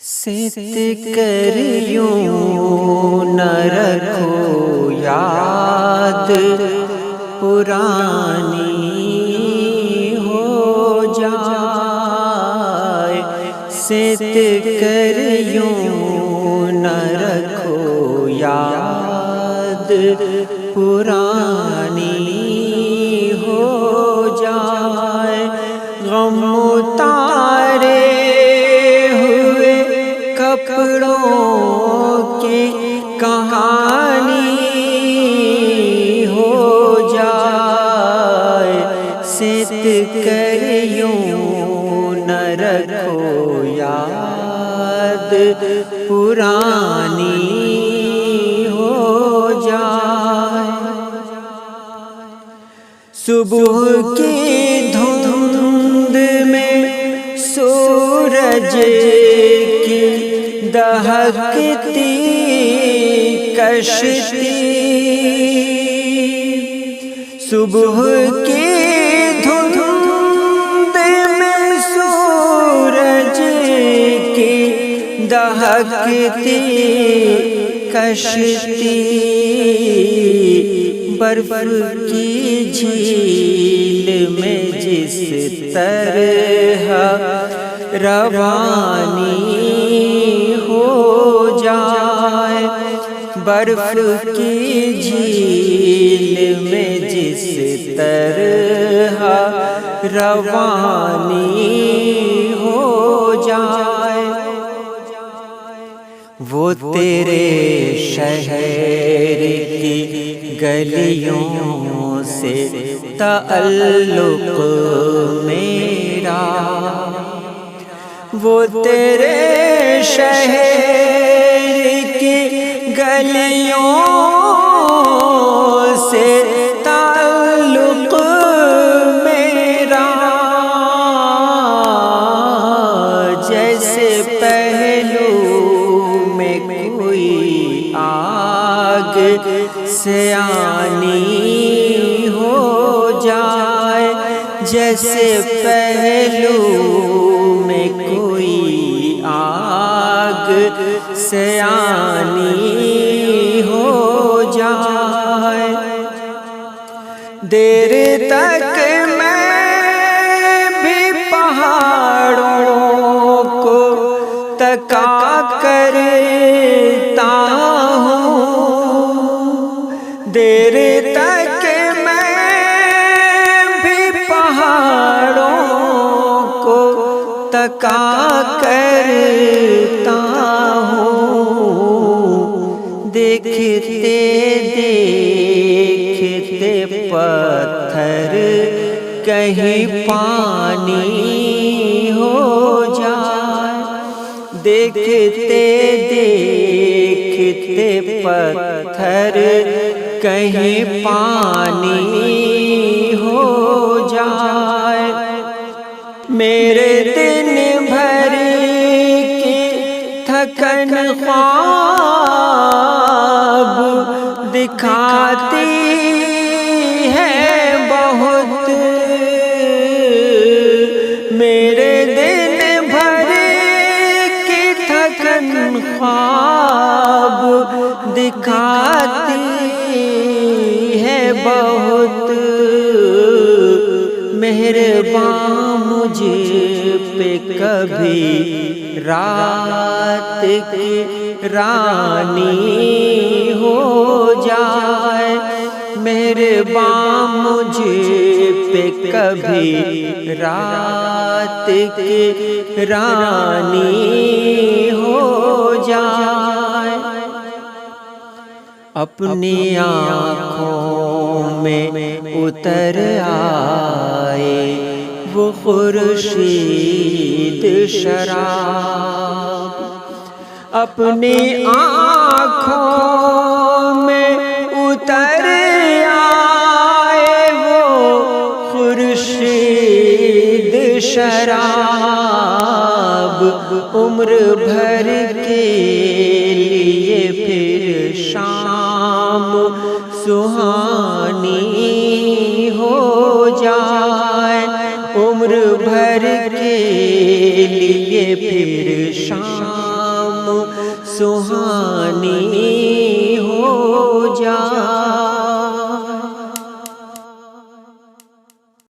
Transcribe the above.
ست کر یوں نہ رکھو یاد پرانی ہو جائے، ست کر یوں نہ رکھو یاد پرانی ہو جائے، غم اتارے ہوئے کپڑوں کی کہانی ہو جائے، ست کر یوں نہ رکھو یاد پرانی ہو جائے، صبح کی دھند میں سورج کی دہکتی کشتی، صبح کی دھند میں سورج کی دہکتی کشتی، برف کی جھیل میں جس طرح روانی ہو جائے، برف کی جھیل میں جس طرح روانی ہو جائے، وہ تیرے شہر کی گلیوں سے تعلق میرا، وہ تیرے شہر کی گلیوں سے تعلق میرا، جیسے پہلو میں کوئی آگ سیانی ہو جائے، جیسے پہلو میں کوئی آگ سیانی ہو جائے، دیر تک میں بھی پہاڑوں کو تکا کرتا ہوں، دیر تک میں بھی پہاڑوں کو تکا کرتا ہوں، دیکھتے دیکھتے پتھر کہیں پانی ہو جائے، دیکھتے دیکھتے پتھر کہیں پانی ہو جائے، میرے دن بھر کی تھکن خواب دکھاتی ہے بہت، میرے دن بھر کی تھکن خواب دکھاتی ہے بہت، مہرباں مجھ پہ کبھی رات کی رانی ہو جائے، مہرباں مجھ پہ کبھی رات کی رانی ہو جائے، اپنی آنکھوں میں اتر آئے وہ خورشید شراب، اپنی آنکھوں میں اتر آئے وہ خورشید شراب، عمر بھر کے لیے پھر شام سہانی ہو جائے، عمر بھر کے لیے پھر شام سہانی